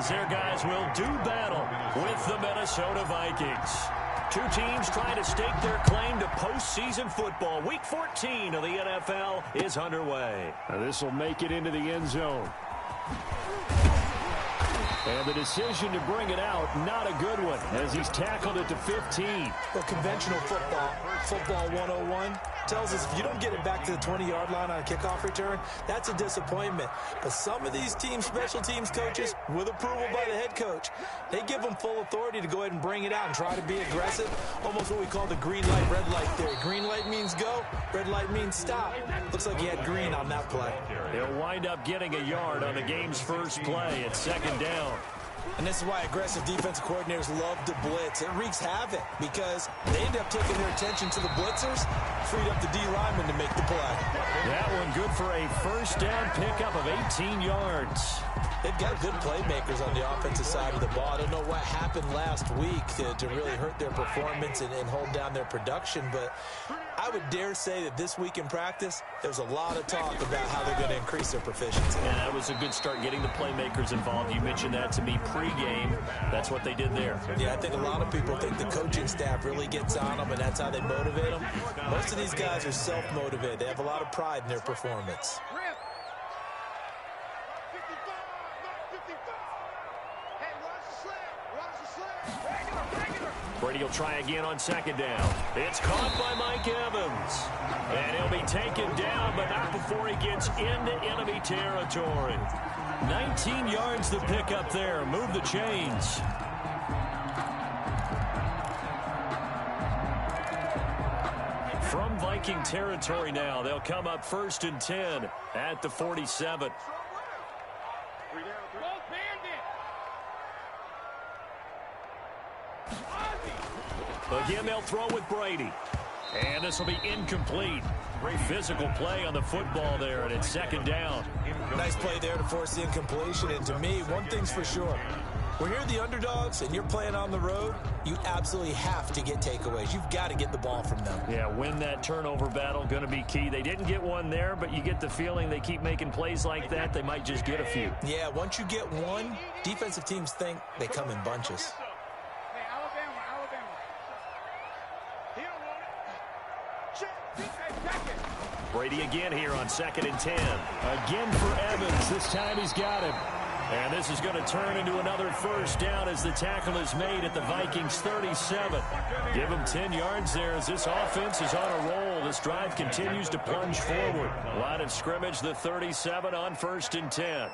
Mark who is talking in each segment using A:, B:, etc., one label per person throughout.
A: as their guys will do battle with the Minnesota Vikings. Two teams trying to stake their claim to postseason football. Week 14 of the NFL is underway.
B: This will make it into the end zone. And the decision to bring it out, not a good one, as he's tackled it to 15.
C: Well, conventional football 101, tells us if you don't get it back to the 20-yard line on a kickoff return, that's a disappointment. But some of these team special teams coaches, with approval by the head coach, they give them full authority to go ahead and bring it out and try to be aggressive, almost what we call the green light, red light theory. Green light means go, red light means stop. Looks like he had green on that play.
A: He'll wind up getting a yard on the game's first play at second down.
C: And this is why aggressive defensive coordinators love to blitz. It wreaks havoc because they end up taking their attention to the blitzers, freed up the D lineman to make the play.
A: That one good for a first down pickup of 18 yards.
C: They've got good playmakers on the offensive side of the ball. I don't know what happened last week to really hurt their performance and hold down their production, but I would dare say that this week in practice, there's a lot of talk about how they're going to increase their proficiency.
A: Yeah, that was a good start getting the playmakers involved. You mentioned that to me pregame. That's what they did there.
C: Yeah, I think a lot of people think the coaching staff really gets on them, and that's how they motivate them. Most of these guys are self-motivated. They have a lot of pride in their performance.
A: Brady will try again on second down. It's caught by Mike Evans. And he'll be taken down, but not before he gets into enemy territory. 19 yards the pickup there. Move the chains. From Viking territory now, they'll come up 1st and 10 at the 47. Again, they'll throw with Brady. And this will be incomplete. Very physical play on the football there, and it's second down.
C: Nice play there to force the incompletion. And to me, one thing's for sure. When you're the underdogs and you're playing on the road, you absolutely have to get takeaways. You've got to get the ball from them.
A: Yeah, win that turnover battle, going to be key. They didn't get one there, but you get the feeling they keep making plays like that, they might just get a few.
C: Yeah, once you get one, defensive teams think they come in bunches.
A: Brady again here on 2nd and 10. Again for Evans. This time he's got him. And this is going to turn into another first down as the tackle is made at the Vikings 37. Give him 10 yards there as this offense is on a roll. This drive continues to plunge forward. Line of scrimmage, the 37 on 1st and 10.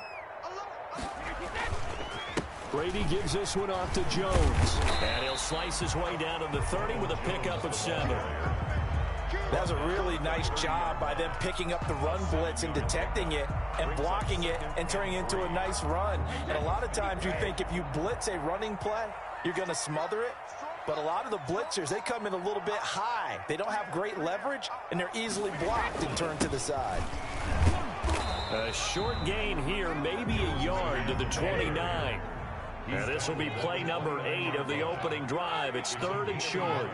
B: Brady gives this one off to Jones.
A: And he'll slice his way down to the 30 with a pickup of 7.
C: That was a really nice job by them picking up the run blitz and detecting it and blocking it and turning it into a nice run. And a lot of times you think if you blitz a running play, you're going to smother it. But a lot of the blitzers, they come in a little bit high. They don't have great leverage, and they're easily blocked and turned to the side.
A: A short gain here, maybe a yard to the 29. And this will be play number 8 of the opening drive. It's 3rd and short.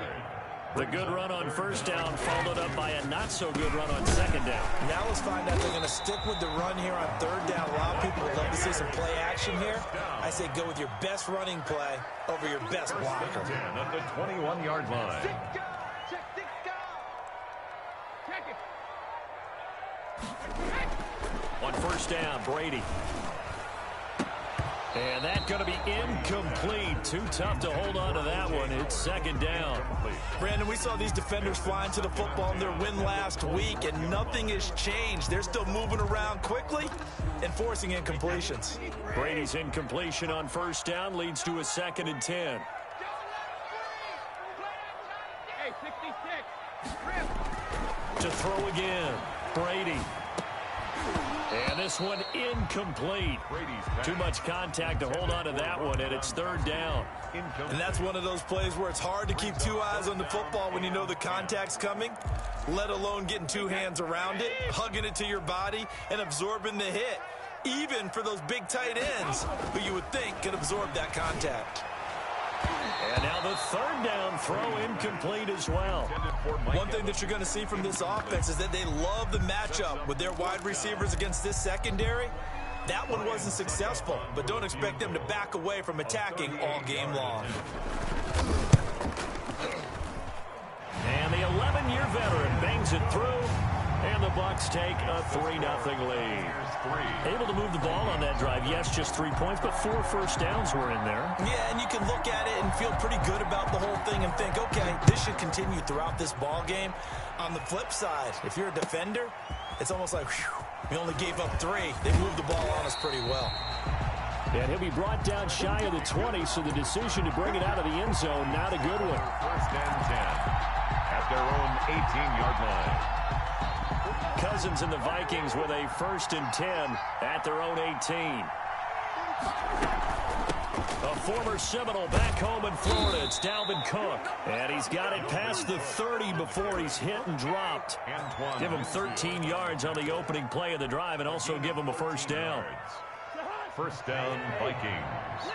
A: The good run on first down followed up by a not-so-good run on second down.
C: Now let's find out if they're going to stick with the run here on 3rd down. A lot of people would love to see some play action here. I say go with your best running play over your best blocker.
D: At the 21-yard line.
A: On first down, Brady. And that's going to be incomplete. Too tough to hold on to that one. It's second down.
C: Brandon, we saw these defenders flying to the football in their win last week, and nothing has changed. They're still moving around quickly and forcing incompletions.
A: Brady's incompletion on first down leads to a 2nd and 10. To throw again, Brady. And this one incomplete. Too much contact to hold on to that one, and it's 3rd down.
C: And that's one of those plays where it's hard to keep 2 eyes on the football when you know the contact's coming, let alone getting 2 hands around it, hugging it to your body, and absorbing the hit, even for those big tight ends who you would think could absorb that contact.
A: And now the 3rd down throw incomplete as well.
C: One thing that you're going to see from this offense is that they love the matchup with their wide receivers against this secondary. That one wasn't successful, but don't expect them to back away from attacking all game long.
A: And the 11-year veteran bangs it through, and the Bucs take a 3-0 lead. Able to move the ball on that drive. Yes, just 3 points, but 4 first downs were in there.
C: Yeah, and you can look at it and feel pretty good about the whole thing and think, okay, this should continue throughout this ball game. On the flip side, if you're a defender, it's almost like, whew, we only gave up 3. They moved the ball on us pretty well.
B: And he'll be brought down shy of the 20, so the decision to bring it out of the end zone, not a good one.
D: First and 10 at their own 18-yard line.
A: Cousins and the Vikings with a 1st and 10 at their own 18. A former Seminole back home in Florida. It's Dalvin Cook. And he's got it past the 30 before he's hit and dropped. Give him 13 yards on the opening play of the drive and also give him a first down.
D: First down, Vikings.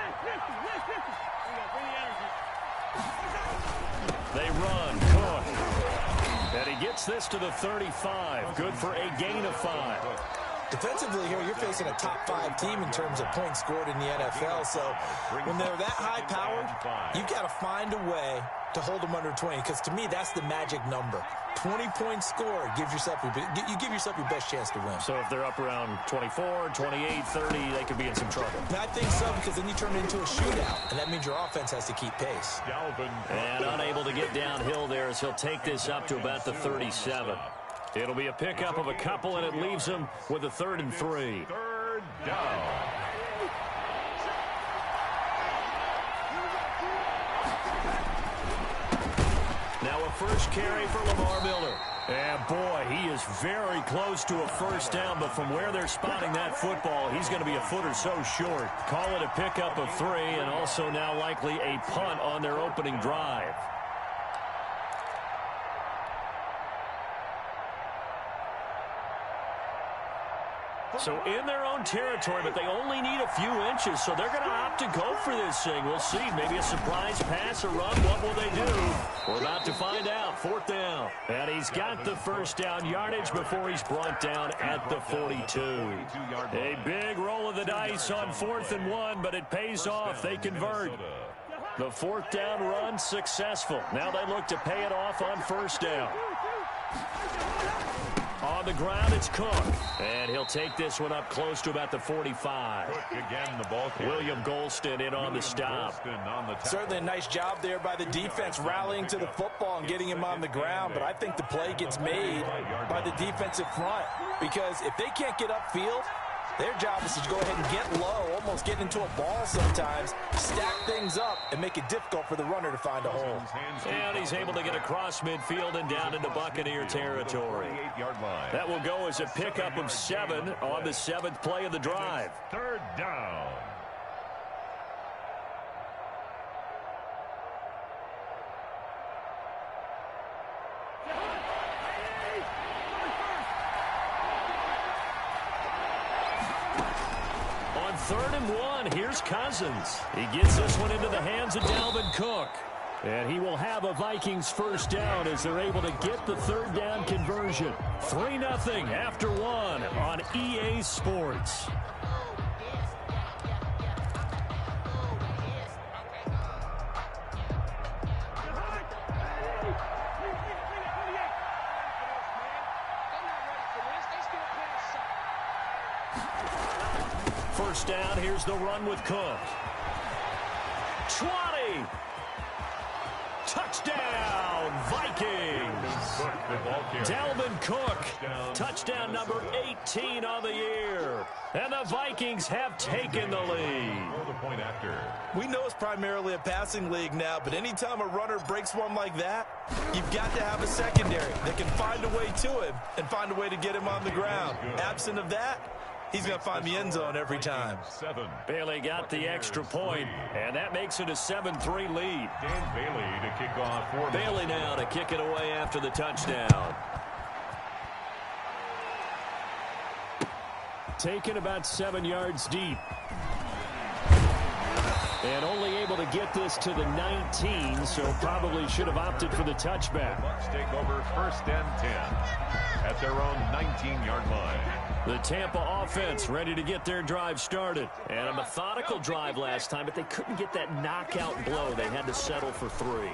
A: They run. Cook. And he gets this to the 35. Good for a gain of 5.
C: Defensively here, you're facing a top 5 team in terms of points scored in the NFL. So when they're that high-powered, you've got to find a way to hold them under 20. Because to me, that's the magic number. 20 points scored gives yourself you give yourself your best chance to win.
A: So if they're up around 24, 28, 30, they could be in some trouble.
C: I think so, because then you turn it into a shootout, and that means your offense has to keep pace.
A: And unable to get downhill there as he'll take this up to about the 37. It'll be a pickup of a couple, and it leaves him with a 3rd and 3.
D: Third down.
A: Now a first carry for Lamar Miller. And boy, he is very close to a first down, but from where they're spotting that football, he's going to be a foot or so short. Call it a pickup of 3, and also now likely a punt on their opening drive. So in their own territory, but they only need a few inches, so they're going to opt to go for this thing. We'll see. Maybe a surprise pass or run. What will they do? We're about to find out. 4th down. And he's got the first down yardage before he's brought down at the 42. A big roll of the dice on 4th and 1, but it pays off. They convert. The 4th down run successful. Now they look to pay it off on 1st down. On the ground, it's Cook. And he'll take this one up close to about the 45.
D: Cook again, the ball carrier.
A: William Golston in on the stop.
C: Certainly a nice job there by the defense rallying to the football and getting him on the ground. But I think the play gets made by the defensive front. Because if they can't get upfield, their job is to go ahead and get low, almost get into a ball sometimes, stack things up, and make it difficult for the runner to find a hole.
A: And he's able to get across midfield and down into Buccaneer territory. That will go as a pickup of 7 on the 7th play of the drive.
D: 3rd down.
A: On 3rd and 1, here's Cousins. He gets this one into the hands of Dalvin Cook. And he will have a Vikings first down as they're able to get the 3rd down conversion. 3-0 after 1 on EA Sports. First down, here's the run with Cook. 20. Touchdown, Vikings. Dalvin Cook, touchdown number 18 on the year. And the Vikings have taken the lead.
C: We know it's primarily a passing league now, but anytime a runner breaks one like that, you've got to have a secondary that can find a way to him and find a way to get him on the ground. Absent of that, he's going to find the end zone every time.
A: Bailey got the extra point, and that makes it a 7-3 lead.
D: Dan Bailey to kick off for
A: Bailey now to kick it away after the touchdown.
B: Taken about 7 yards deep. And only able able to get this to the 19, so probably should have opted for the touchback.
D: Bucks take over 1st and 10 at their own 19-yard line.
A: The Tampa offense ready to get their drive started. And a methodical drive last time, but they couldn't get that knockout blow. They had to settle for 3.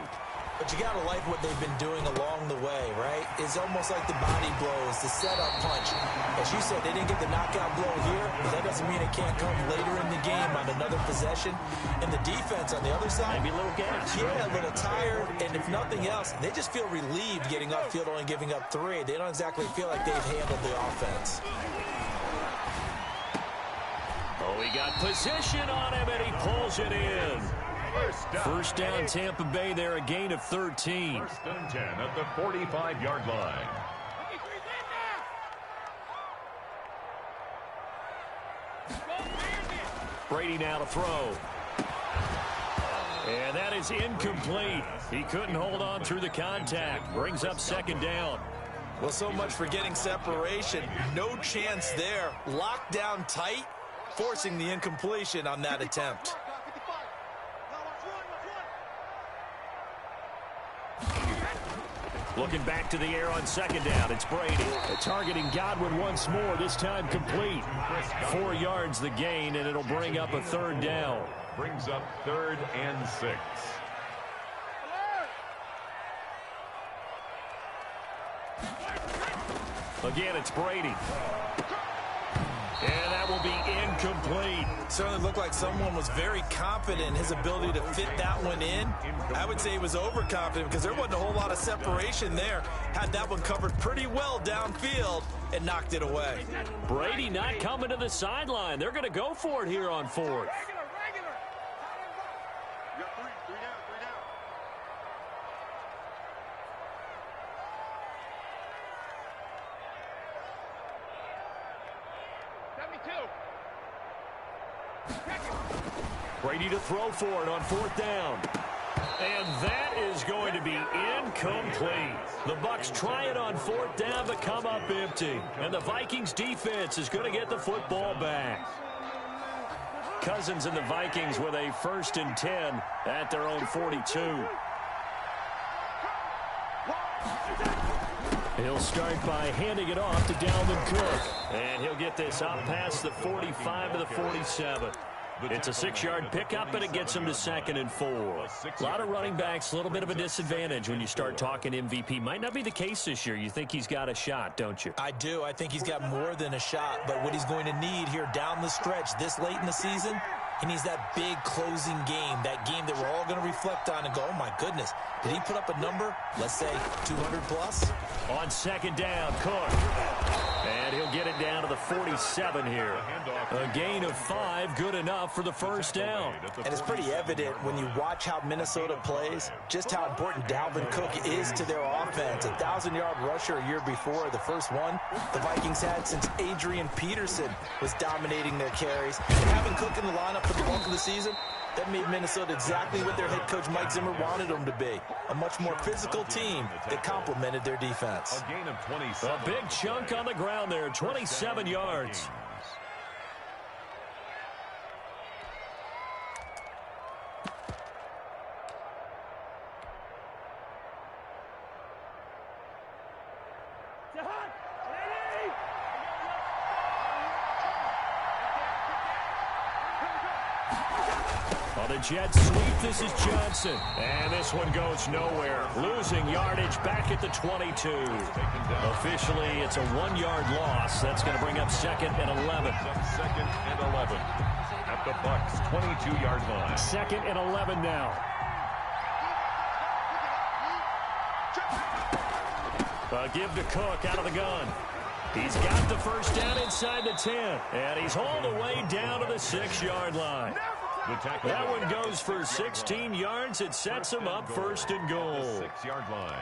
C: But you got to like what they've been doing along the way, right? It's almost like the body blows, the setup punch. As you said, they didn't get the knockout blow here, but that doesn't mean it can't come later in the game on another possession. And the defense on the other side,
A: maybe a little gas.
C: Yeah, a little tired. And if nothing else, they just feel relieved getting upfield, only giving up 3. They don't exactly feel like they've handled the offense.
A: Oh, he got position on him, and he pulls it in. First down, Tampa Bay there, a gain of 13.
D: 1st and 10 at the 45-yard line.
A: Brady now to throw. And that is incomplete. He couldn't hold on through the contact. Brings up 2nd down.
C: Well, so much for getting separation. No chance there. Locked down tight, forcing the incompletion on that attempt.
A: Looking back to the air on 2nd down. It's Brady.
B: Targeting Godwin once more, this time complete.
A: 4 yards the gain, and it'll bring up a 3rd down.
D: Brings up 3rd and 6.
A: Again, it's Brady. And that will be incomplete.
C: Certainly looked like someone was very confident in his ability to fit that one in. I would say he was overconfident because there wasn't a whole lot of separation there. Had that one covered pretty well downfield and knocked it away.
A: Brady not coming to the sideline. They're going to go for it here on 4th. Brady to throw for it on 4th down. And that is going to be incomplete. The Bucks try it on 4th down, but come up empty. And the Vikings defense is going to get the football back. Cousins and the Vikings with a 1st and 10 at their own 42. He'll start by handing it off to Dalvin Cook. And he'll get this out past the 45 to the 47. It's a 6-yard pickup, and it gets him to 2nd and 4. A lot of running backs, a little bit of a disadvantage when you start talking MVP. Might not be the case this year. You think he's got a shot, don't you?
C: I do. I think he's got more than a shot. But what he's going to need here down the stretch this late in the season, he needs that big closing game, that game that we're all going to reflect on and go, oh, my goodness, did he put up a number, let's say, 200 plus?
A: On 2nd down, Cook. And he'll get it down to the 47 here. A gain of 5, good enough for the 1st down.
C: And it's pretty evident when you watch how Minnesota plays, just how important Dalvin Cook is to their offense. 1,000-yard rusher a year before, the first one the Vikings had since Adrian Peterson was dominating their carries. And having Cook in the lineup for the bulk of the season, that made Minnesota exactly what their head coach Mike Zimmer wanted them to be. A much more physical team that complemented their defense.
D: A gain of 27.
A: A big chunk on the ground there, 27 yards. The Jets sweep. This is Johnson. And this one goes nowhere. Losing yardage back at the 22. Officially, it's a 1-yard loss. That's going to bring up 2nd and 11.
D: 2nd and 11 at the Bucks' 22-yard line.
B: 2nd and 11 now.
A: A give to Cook out of the gun. He's got the 1st down inside the 10. And he's hauled the way down to the 6-yard line. That one goes for 16 yards. It sets him up 1st and goal.
D: 6-yard line.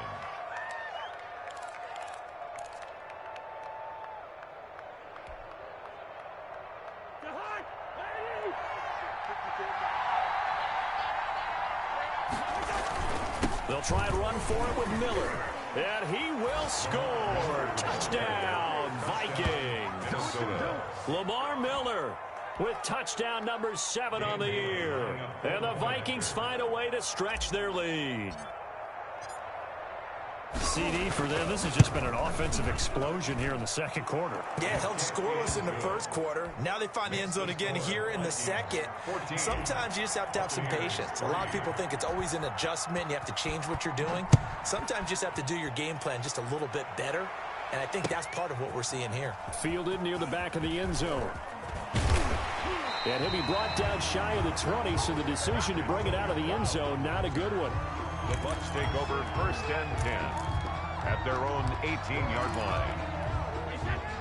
A: They'll try and run for it with Miller. And he will score. Touchdown, Vikings. Lamar Miller with touchdown number 7 on the year. And the Vikings Vikings find a way to stretch their lead.
B: CD for them. This has just been an offensive explosion here in the second quarter.
C: Yeah, held scoreless in the first quarter. Now they find the end zone again here in the second. Sometimes you just have to have some patience. A lot of people think it's always an adjustment. You have to change what you're doing. Sometimes you just have to do your game plan just a little bit better. And I think that's part of what we're seeing here.
B: Fielded near the back of the end zone. And he'll be brought down shy of the 20, so the decision to bring it out of the end zone, not a good one.
D: The Bucs take over 1st and 10 at their own 18-yard line.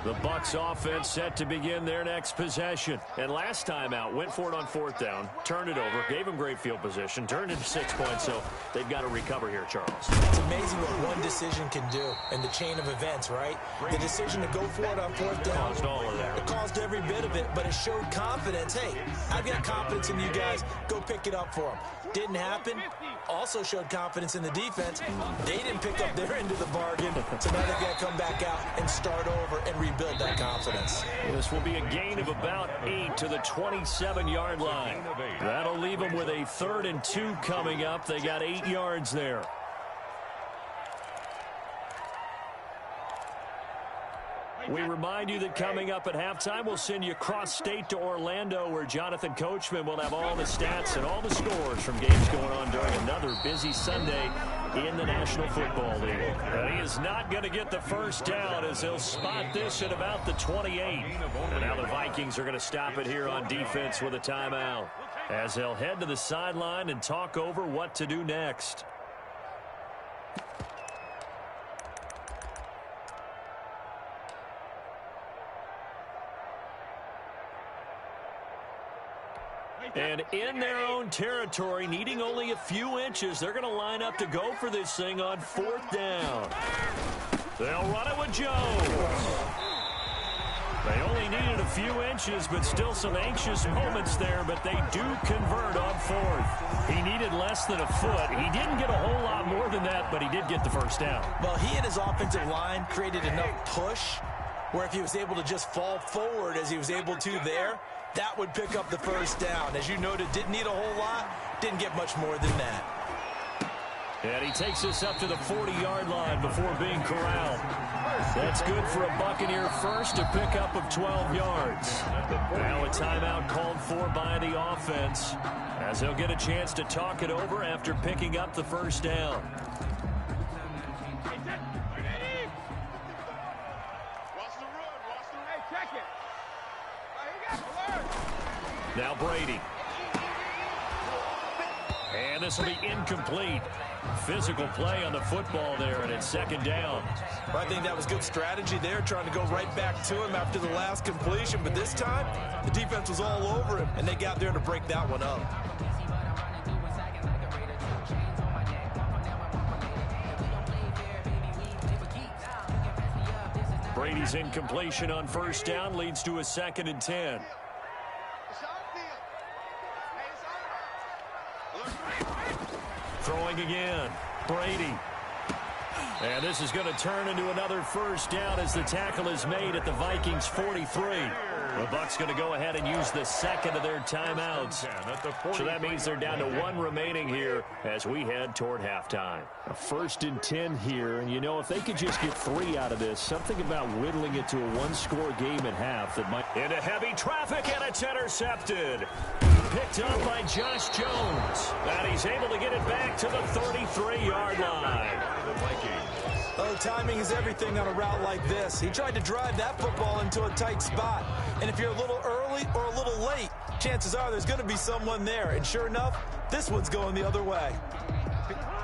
A: The Bucs offense set to begin their next possession. And last time out, went for it on 4th down, turned it over, gave them great field position, turned it to 6 points, so they've got to recover here, Charles.
C: It's amazing what one decision can do in the chain of events, right? The decision to go for it on 4th down.
A: Caused all of that.
C: It caused every bit of it, but it showed confidence. Hey, I've got confidence in you guys. Go pick it up for them. Didn't happen. Also showed confidence in the defense. They didn't pick up their end of the bargain, so now they've got to come back out and start over and rebuild that confidence.
A: This will be a gain of about 8 to the 27-yard line. That'll leave them with a 3rd and 2 coming up. They got 8 yards there. We remind you that coming up at halftime, we'll send you cross-state to Orlando, where Jonathan Coachman will have all the stats and all the scores from games going on during another busy Sunday in the National Football League. And he is not going to get the first down, as he'll spot this at about the 28. And now the Vikings are going to stop it here on defense with a timeout, as they'll head to the sideline and talk over what to do next. And in their own territory, needing only a few inches, they're going to line up to go for this thing on 4th down. They'll run it with Jones. They only needed a few inches, but still some anxious moments there, but they do convert on 4th. He needed less than a foot. He didn't get a whole lot more than that, but he did get the first down.
C: Well, he and his offensive line created enough push where if he was able to just fall forward as he was able to there, that would pick up the first down. As you noted, didn't need a whole lot, didn't get much more than that.
A: And he takes this up to the 40-yard line before being corralled. That's good for a Buccaneer first, a pickup of 12 yards. Now a timeout called for by the offense, as they'll get a chance to talk it over after picking up the first down. Now Brady. And this will be incomplete. Physical play on the football there, and it's 2nd down.
C: Well, I think that was good strategy there, trying to go right back to him after the last completion. But this time, the defense was all over him, and they got there to break that one up.
A: Brady's incompletion on 1st down leads to a 2nd and 10. Throwing again. Brady. And this is going to turn into another first down as the tackle is made at the Vikings 43. The Bucs going to go ahead and use the 2nd of their timeouts. So that means they're down to 1 remaining here as we head toward halftime.
B: A 1st and 10 here, and you know, if they could just get 3 out of this, something about whittling it to a 1-score game at half that might...
A: Into heavy traffic, and it's intercepted. Picked up by Josh Jones. And he's able to get it back to the 33-yard line.
C: Oh, timing is everything on a route like this. He tried to drive that football into a tight spot. And if you're a little early or a little late, chances are there's going to be someone there. And sure enough, this one's going the other way.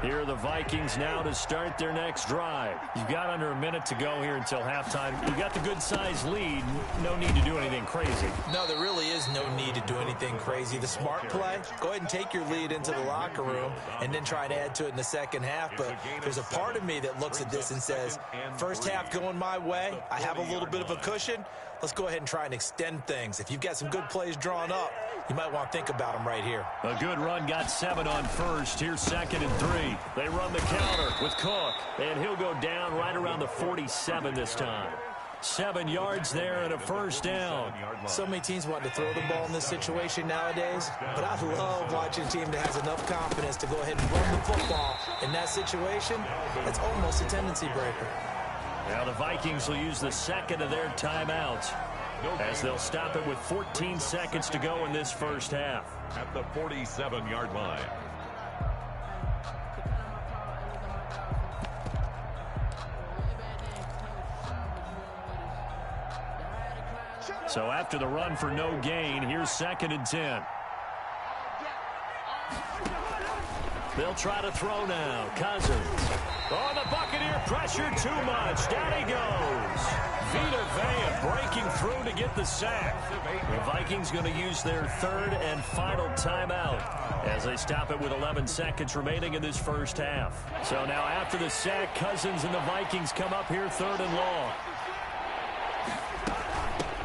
A: Here are the Vikings now to start their next drive. You've got under a minute to go here until halftime. You've got the good-sized lead. No need to do anything crazy.
C: No, there really is no need to do anything crazy. The smart play, go ahead and take your lead into the locker room and then try and add to it in the second half. But there's a part of me that looks at this and says, first half going my way, I have a little bit of a cushion. Let's go ahead and try and extend things. If you've got some good plays drawn up, you might want to think about them right here.
A: A good run got 7 on 1st. Here's 2nd and 3. They run the counter with Cook, and he'll go down right around the 47 this time. 7 yards there and a first down.
C: So many teams want to throw the ball in this situation nowadays, but I love watching a team that has enough confidence to go ahead and run the football. In that situation, that's almost a tendency breaker.
A: Now the Vikings will use the second of their timeouts as they'll stop it with 14 seconds to go in this first half.
D: At the 47-yard line.
A: So after the run for no gain, here's 2nd and 10. They'll try to throw now. Cousins. Oh, the Buccaneer pressure too much. Down he goes. Vita Vea breaking through to get the sack. The Vikings going to use their 3rd and final timeout as they stop it with 11 seconds remaining in this first half. So now after the sack, Cousins and the Vikings come up here 3rd and long.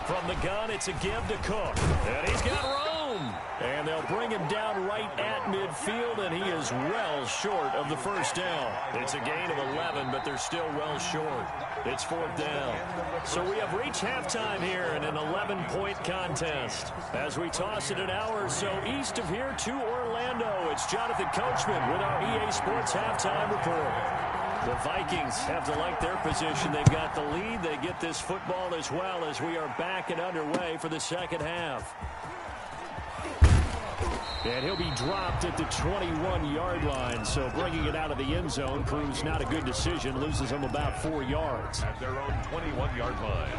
A: From the gun, it's a give to Cook. And he's got room. And they'll bring him down right at midfield, and he is well short of the first down. It's a gain of 11, but they're still well short. It's 4th down. So we have reached halftime here in an 11-point contest. As we toss it an hour or so east of here to Orlando, it's Jonathan Coachman with our EA Sports Halftime Report. The Vikings have to like their position. They've got the lead. They get this football as well as we are back and underway for the second half. And he'll be dropped at the 21-yard line, so bringing it out of the end zone proves not a good decision. Loses them about 4 yards.
D: At their own 21-yard line.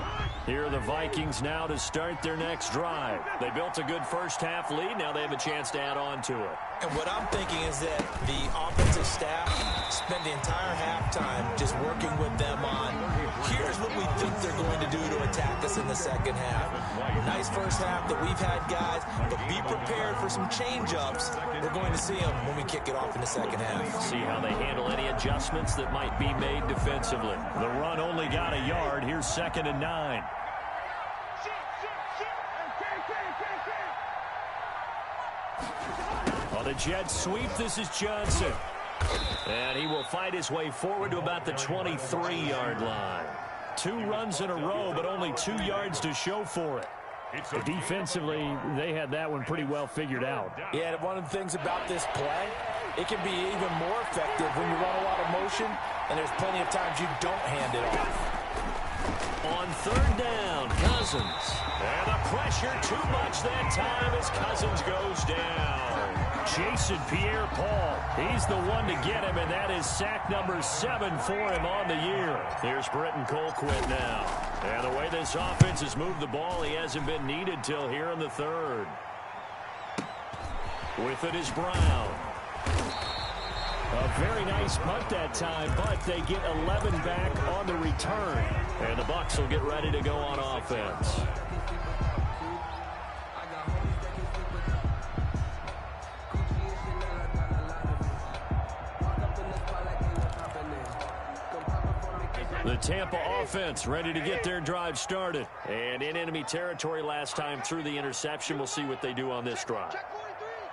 A: Here are the Vikings now to start their next drive. They built a good first-half lead. Now they have a chance to add on to it.
C: And what I'm thinking is that the offensive staff spent the entire halftime just working with them on, here's what we think they're going to do to attack us in the second half. Nice first half that we've had, guys, but be prepared for some change-ups. We're going to see them when we kick it off in the second half.
A: See how they handle any adjustments that might be made defensively. The run only got a yard. Here's 2nd and 9. On the jet sweep, this is Johnson. And he will fight his way forward to about the 23-yard line. 2 runs in a row, but only 2 yards to show for it.
B: Defensively, they had that one pretty well figured out.
C: Yeah, one of the things about this play, it can be even more effective when you run a lot of motion, and there's plenty of times you don't hand it off.
A: On 3rd down, Cousins. And the pressure too much that time as Cousins goes down. Jason Pierre-Paul, he's the one to get him, and that is sack number 7 for him on the year. Here's Britton Colquitt now. And the way this offense has moved the ball, he hasn't been needed till here in the 3rd. With it is Brown. A very nice punt that time, but they get 11 back on the return. And the Bucs will get ready to go on offense. The Tampa offense ready to get their drive started. And in enemy territory last time through the interception. We'll see what they do on this drive.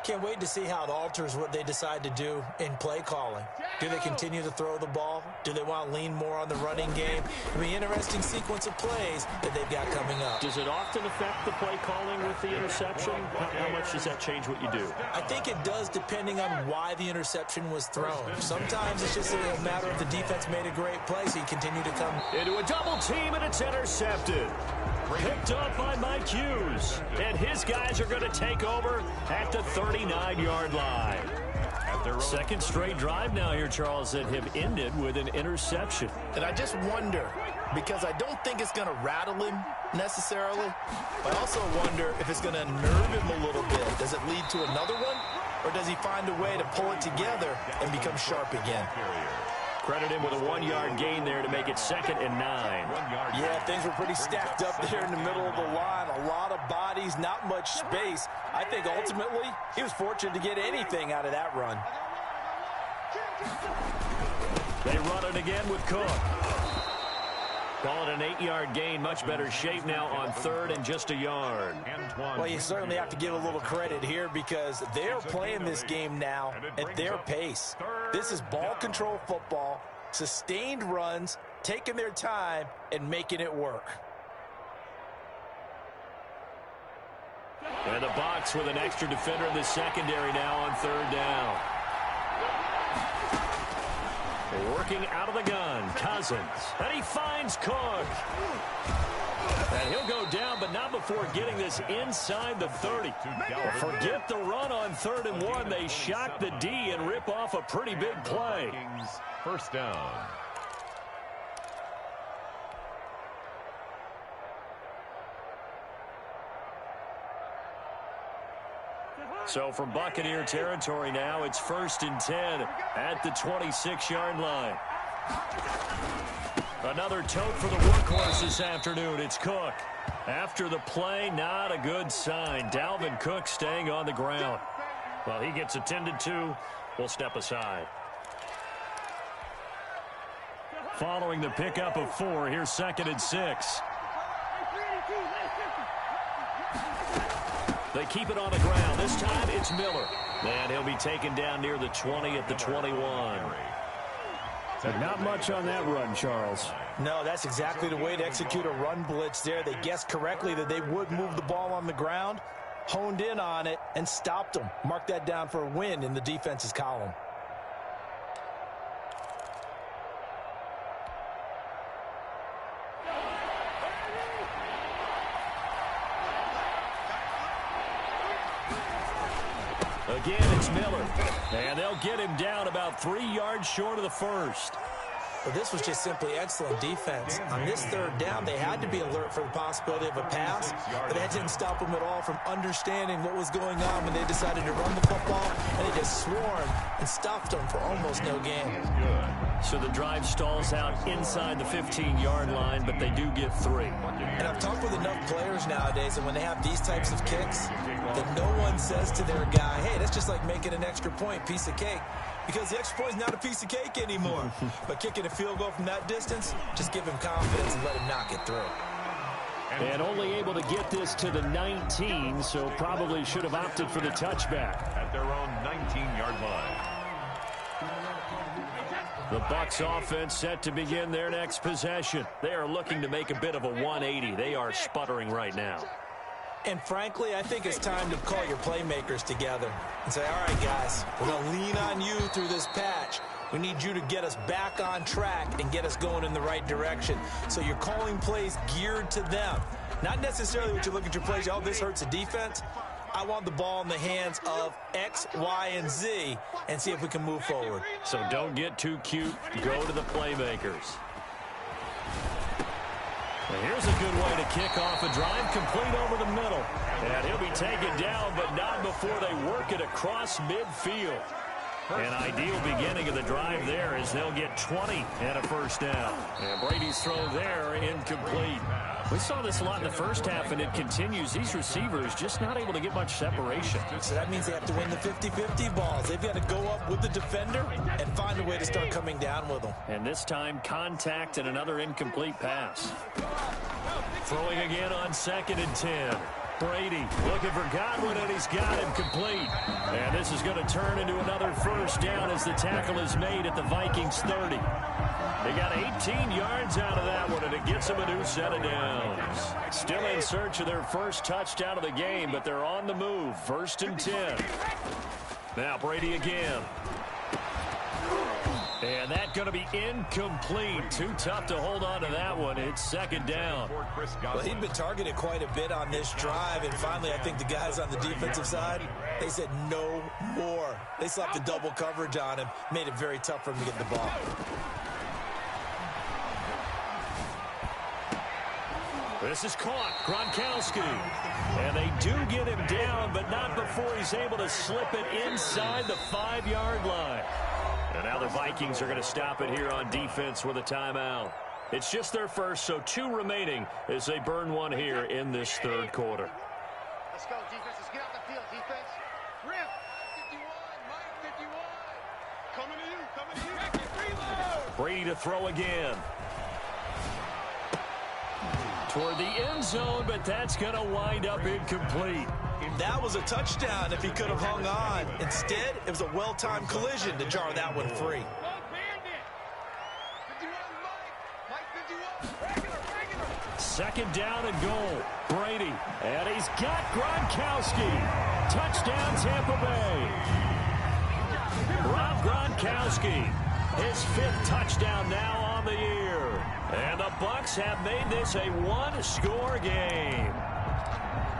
C: Can't wait to see how it alters what they decide to do in play calling. Do they continue to throw the ball? Do they want to lean more on the running game? It'll be an interesting sequence of plays that they've got coming up.
A: Does it often affect the play calling with the interception? How much does that change what you do?
C: I think it does, depending on why the interception was thrown. Sometimes it's just a matter of the defense made a great play, so you continue to come
A: into a double team, and it's intercepted. Picked up by Mike Hughes. And his guys are going to take over at the 39-yard line. Second straight drive now here, Charles, that have ended with an interception.
C: And I just wonder, because I don't think it's going to rattle him necessarily, but I also wonder if it's going to nerve him a little bit. Does it lead to another one? Or does he find a way to pull it together and become sharp again?
A: Credit him with a 1-yard gain there to make it 2nd and 9.
C: Yeah, things were pretty stacked up there in the middle of the line. A lot of bodies, not much space. I think ultimately he was fortunate to get anything out of that run.
A: They run it again with Cook. Call it an 8-yard gain. Much better shape now on 3rd and just a yard.
C: Well, you certainly have to give a little credit here because they're playing this game now at their pace. This is ball control football, sustained runs, taking their time and making it work.
B: And the box with an extra defender in the secondary now on third down. Working out of the gun, Cousins. And he finds Cook. And he'll go down, but not before getting this inside the 30. Forget the run on 3rd and 1. They shock the D and rip off a pretty big play.
D: First down.
B: So from Buccaneer territory now, it's 1st and 10 at the 26-yard line. Another tote for the workhorse this afternoon. It's Cook. After the play, not a good sign. Dalvin Cook staying on the ground. Well, he gets attended to. We'll step aside. Following the pickup of 4, here's 2nd and 6. They keep it on the ground. This time it's Miller. And he'll be taken down near the 20 at the 21. Not much on that run, Charles.
C: No, that's exactly the way to execute a run blitz there. They guessed correctly that they would move the ball on the ground, honed in on it, and stopped them. Mark that down for a win in the defense's column.
B: Again, it's Miller. And they'll get him down about 3 yards short of the first.
C: But this was just simply excellent defense. On this 3rd down, they had to be alert for the possibility of a pass, but that didn't stop them at all from understanding what was going on when they decided to run the football, and they just swarmed and stuffed them for almost no gain.
B: So the drive stalls out inside the 15-yard line, but they do get 3.
C: And I've talked with enough players nowadays, and when they have these types of kicks, that no one says to their guy, hey, that's just like making an extra point, piece of cake. Because the extra point is not a piece of cake anymore. But kicking a field goal from that distance, just give him confidence and let him knock it through.
B: And only able to get this to the 19, so probably should have opted for the touchback.
D: At their own 19-yard line.
B: The Bucs offense set to begin their next possession. They are looking to make a bit of a 180. They are sputtering right now.
C: And frankly, I think it's time to call your playmakers together and say, all right, guys, we're going to lean on you through this patch. We need you to get us back on track and get us going in the right direction. So you're calling plays geared to them. Not necessarily what you look at your plays, oh, this hurts the defense. I want the ball in the hands of X, Y, and Z and see if we can move forward.
B: So don't get too cute. Go to the playmakers. And here's a good way to kick off a drive, complete over the middle. And he'll be taken down, but not before they work it across midfield. An ideal beginning of the drive there as they'll get 20 and a first down. And Brady's throw there incomplete. We saw this a lot in the first half, and it continues. These receivers just not able to get much separation.
C: So that means they have to win the 50-50 balls. They've got to go up with the defender and find a way to start coming down with them.
B: And this time, contact and another incomplete pass. Throwing again on 2nd and 10. Brady looking for Godwin, and he's got him complete. And this is going to turn into another first down as the tackle is made at the Vikings 30. They got 18 yards out of that one, and it gets them a new set of downs. Still in search of their first touchdown of the game, but they're on the move. 1st and 10. Now Brady again. And that's going to be incomplete. Too tough to hold on to that one. It's 2nd down.
C: Well, he'd been targeted quite a bit on this drive, and finally I think the guys on the defensive side, they said no more. They slapped the double coverage on him, made it very tough for him to get the ball.
B: This is caught. Gronkowski. And they do get him down, but not before he's able to slip it inside the 5-yard line. And now the Vikings are going to stop it here on defense with a timeout. It's just their first, so 2 remaining as they burn one here in this 3rd quarter.
E: Let's go, defense. Let's get out the field, defense. Rip. 51, Mike 51. Coming to you, coming to you. Check it, reload.
B: Brady to throw again. Toward the end zone, but that's going to wind up incomplete.
C: That was a touchdown if he could have hung on. Instead, it was a well-timed collision to jar that one free.
B: Second down and goal. Brady. And he's got Gronkowski. Touchdown, Tampa Bay. Rob Gronkowski. His 5th touchdown now on the year. And the Bucs have made this a one-score game.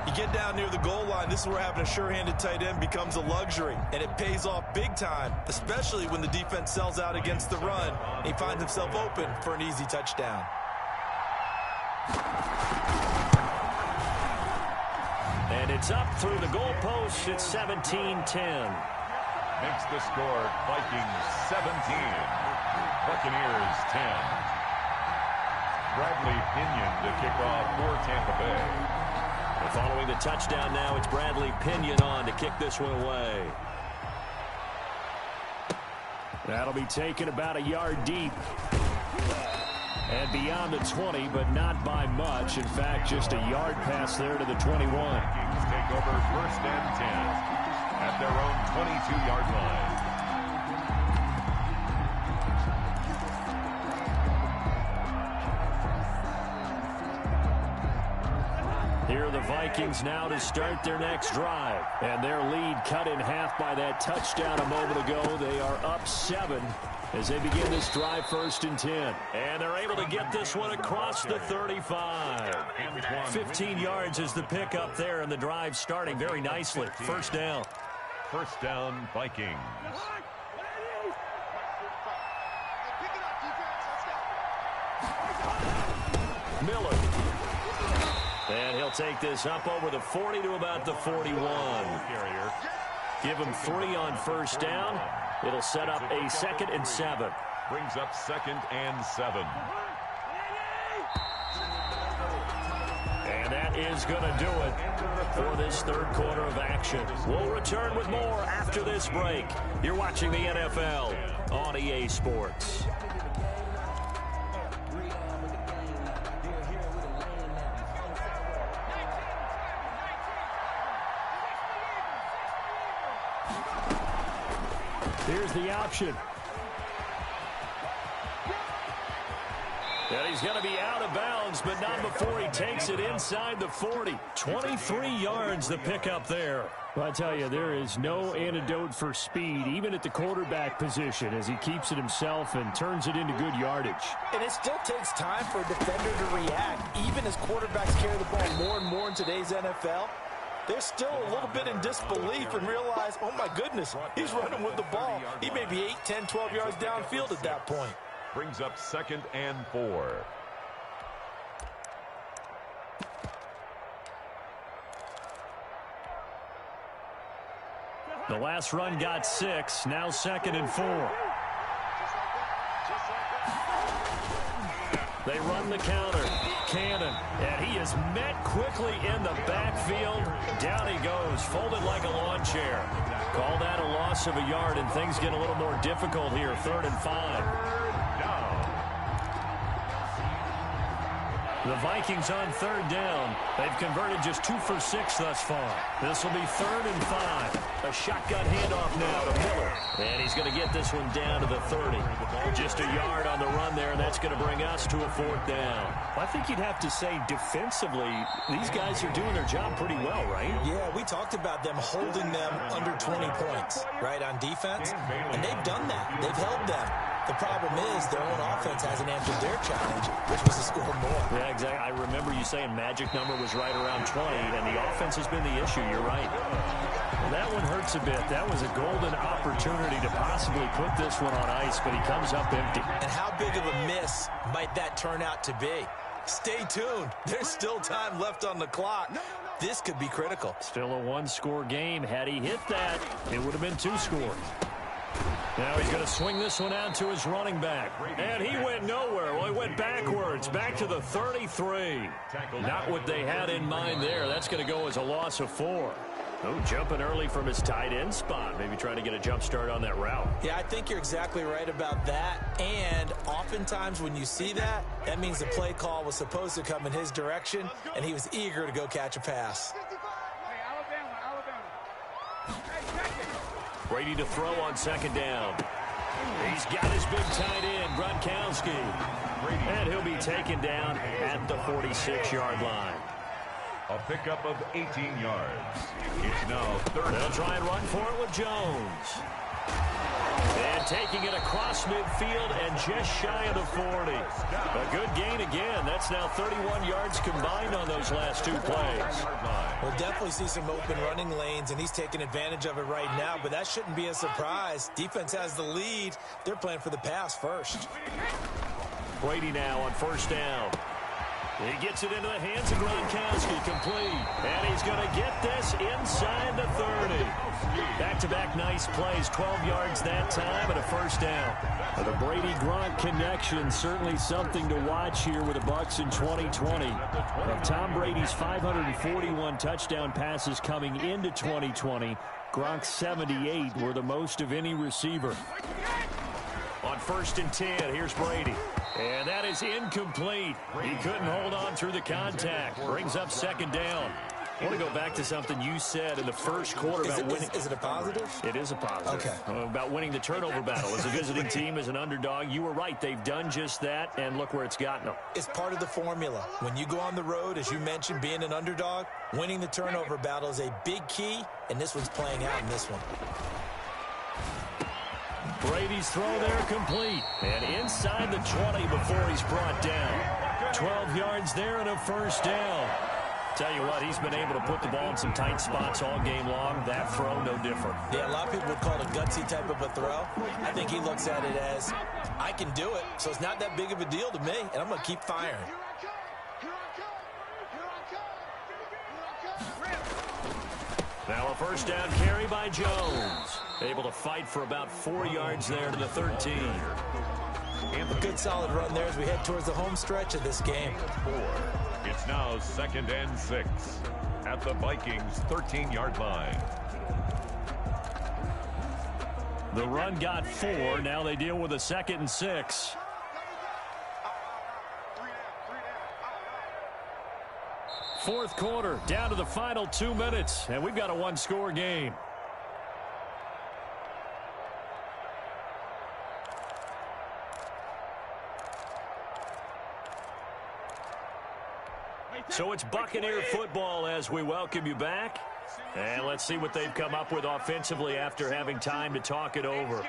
C: You get down near the goal line, this is where having a sure-handed tight end becomes a luxury, and it pays off big time, especially when the defense sells out against the run, and he finds himself open for an easy touchdown.
B: And it's up through the goalpost. It's 17-10.
D: Makes the score Vikings 17, Buccaneers 10. Bradley Pinion to kick off for Tampa Bay.
B: And following the touchdown now, it's Bradley Pinion on to kick this one away. That'll be taken about a yard deep. And beyond the 20, but not by much. In fact, just a yard pass there to the 21.
D: Vikings take over 1st and 10 at their own 22-yard line.
B: Here are the Vikings now to start their next drive. And their lead cut in half by that touchdown a moment ago. They are up 7 as they begin this drive 1st and 10. And they're able to get this one across the 35. 15 yards is the pickup there, and the drive starting very nicely. 1st down.
D: 1st down, Vikings.
B: Miller. And he'll take this up over the 40 to about the 41. Give him 3 on 1st down. It'll set up a 2nd and 7.
D: Brings up 2nd and 7.
B: And that is going to do it for this 3rd quarter of action. We'll return with more after this break. You're watching the NFL on EA Sports. Here's the option. And he's going to be out of bounds, but not before he takes it inside the 40. 23 yards the pickup there. Well, I tell you, there is no antidote for speed, even at the quarterback position, as he keeps it himself and turns it into good yardage.
C: And it still takes time for a defender to react, even as quarterbacks carry the ball more and more in today's NFL. They're still a little bit in disbelief and realize, oh my goodness, he's running with the ball. He may be 8, 10, 12 yards downfield at that point.
D: Brings up 2nd and 4.
B: The last run got 6, now 2nd and 4. They run the counter. Cannon. And he is met quickly in the backfield. Down he goes, folded like a lawn chair. Call that a loss of a yard, and things get a little more difficult here. 3rd and 5. The Vikings on 3rd down. They've converted just 2 for 6 thus far. This will be 3rd and 5. A shotgun handoff now to Miller. And he's going to get this one down to the 30. Just a yard on the run there, and that's going to bring us to a 4th down. I think you'd have to say defensively, these guys are doing their job pretty well, right?
C: Yeah, we talked about them holding them under 20 points, right, on defense. And they've done that. They've held them. The problem is their own offense hasn't answered their challenge, which was to score more.
B: Yeah, exactly. I remember you saying magic number was right around 20, and the offense has been the issue. You're right. Well, that one hurts a bit. That was a golden opportunity to possibly put this one on ice, but he comes up empty.
C: And how big of a miss might that turn out to be? Stay tuned. There's still time left on the clock. This could be critical.
B: Still a 1-score game. Had he hit that, it would have been 2 scores. Now he's going to swing this one out to his running back. And he went nowhere. Well, he went backwards, back to the 33. Not what they had in mind there. That's going to go as a loss of 4. Oh, jumping early from his tight end spot. Maybe trying to get a jump start on that route.
C: Yeah, I think you're exactly right about that. And oftentimes when you see that, that means the play call was supposed to come in his direction, and he was eager to go catch a pass.
B: Brady to throw on 2nd down. He's got his big tight end, Gronkowski. And he'll be taken down at the 46-yard line.
D: A pickup of 18 yards. It's now third.
B: They'll try and run for it with Jones. And taking it across midfield and just shy of the 40. A good gain again. That's now 31 yards combined on those last two plays.
C: We'll definitely see some open running lanes, and he's taking advantage of it right now, but that shouldn't be a surprise. Defense has the lead. They're playing for the pass first.
B: Brady now on first down. He gets it into the hands of Gronkowski, complete. And he's going to get this inside the 30. Back-to-back nice plays, 12 yards that time and a first down. The Brady-Gronk connection, certainly something to watch here with the Bucs in 2020. Of Tom Brady's 541 touchdown passes coming into 2020, Gronk's 78 were the most of any receiver. On first and 10, here's Brady. And that is incomplete. He couldn't hold on through the contact. Brings up second down. I want to go back to something you said in the first quarter about winning.
C: Is it a positive?
B: It is a positive.
C: Okay.
B: About winning the turnover battle. As a visiting team, as an underdog, you were right. They've done just that, and look where it's gotten them.
C: It's part of the formula. When you go on the road, as you mentioned, being an underdog, winning the turnover battle is a big key, and this one's playing out in this one.
B: Brady's throw there complete. And inside the 20 before he's brought down. 12 yards there and a first down. Tell you what, he's been able to put the ball in some tight spots all game long. That throw, no different.
C: Yeah, a lot of people would call it a gutsy type of a throw. I think he looks at it as, I can do it, so it's not that big of a deal to me, and I'm going to keep firing.
B: Now a first down carry by Jones. Able to fight for about 4 yards there to the 13.
C: And a good solid run there as we head towards the home stretch of this game.
D: It's now 2nd and 6 at the Vikings' 13-yard line.
B: The run got 4. Now they deal with a 2nd and 6. Fourth quarter, down to the final 2 minutes, and we've got a one-score game. So it's Buccaneer football as we welcome you back. And let's see what they've come up with offensively after having time to talk it over.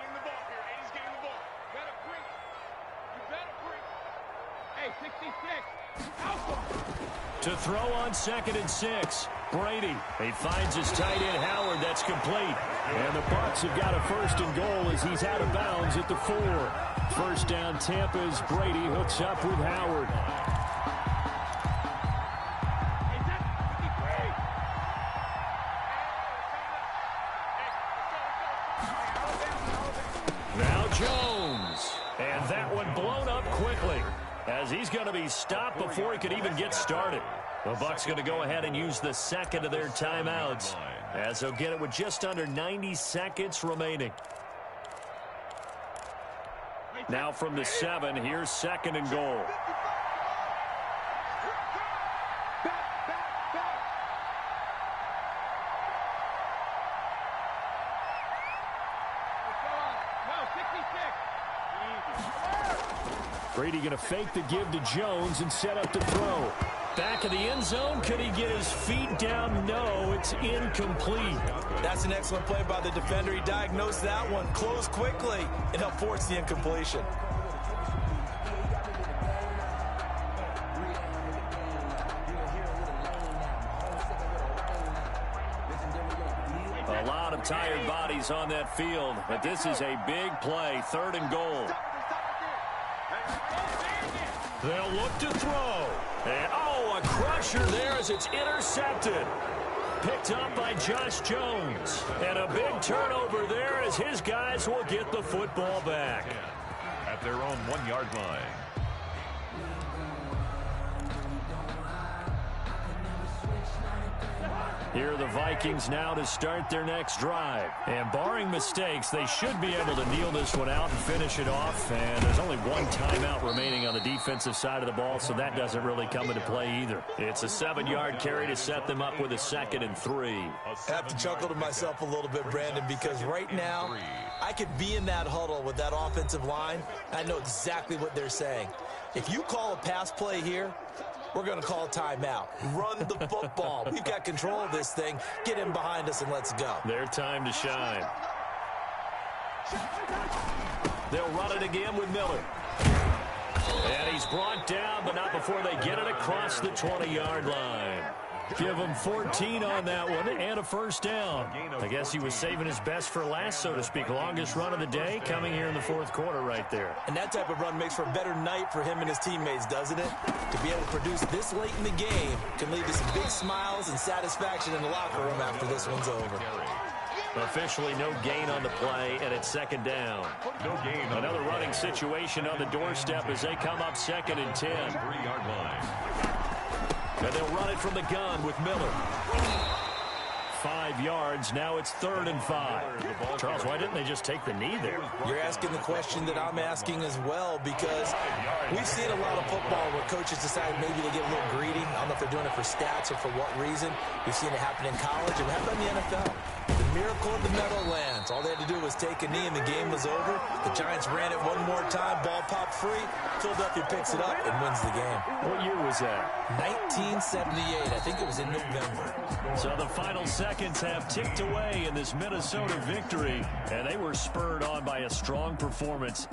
B: To throw on 2nd and 6. Brady. He finds his tight end Howard. That's complete. And the Bucs have got a first and goal as he's out of bounds at the 4. First down Tampa as Brady hooks up with Howard. Now Jones. And that one blown up quickly as he's going to be stopped before he could even get started. The Bucs going to go ahead and use the second of their timeouts as they'll get it with just under 90 seconds remaining. Now from the 7, here's 2nd and goal. Brady going to fake the give to Jones and set up to throw. Back of the end zone. Could he get his feet down? No, it's incomplete.
C: That's an excellent play by the defender. He diagnosed that one, closed quickly, and helped force the incompletion.
B: A lot of tired bodies on that field, but this is a big play. 3rd and goal. They'll look to throw. And, a crusher there as it's intercepted. Picked up by Josh Jones. And a big turnover there as his guys will get the football back.
D: At their own 1-yard line.
B: Here are the Vikings now to start their next drive. And barring mistakes, they should be able to kneel this one out and finish it off. And there's only one timeout remaining on the defensive side of the ball, so that doesn't really come into play either. It's a 7-yard carry to set them up with a 2nd and 3.
C: I have to chuckle to myself a little bit, Brandon, because right now, I I could be in that huddle with that offensive line. I know exactly what they're saying. If you call a pass play here, we're going to call a timeout. Run the football. We've got control of this thing. Get him behind us and let's go.
B: Their time to shine. They'll run it again with Miller. And he's brought down, but not before they get it across the 20-yard line. Give him 14 on that one and a first down. I guess he was saving his best for last, so to speak. Longest run of the day coming here in the fourth quarter right there.
C: And that type of run makes for a better night for him and his teammates, doesn't it? To be able to produce this late in the game can lead to some big smiles and satisfaction in the locker room after this one's over.
B: Officially no gain on the play, and it's second down.
D: No gain.
B: Another running situation on the doorstep as they come up second and 10.
D: 3-yard line.
B: And they'll run it from the gun with Miller. 5 yards. Now it's 3rd and 5. Charles, why didn't they just take the knee there?
C: You're asking the question that I'm asking as well, because we've seen a lot of football where coaches decide maybe they get a little greedy. I don't know if they're doing it for stats or for what reason. We've seen it happen in college and it happened in the NFL. The miracle of the Meadowlands. All they had to do was take a knee and the game was over. The Giants ran it one more time. Ball popped free. Philadelphia picks it up and wins the game.
B: What year was that?
C: 1978. I think it was in November.
B: So the final seconds have ticked away in this Minnesota victory, and they were spurred on by a strong performance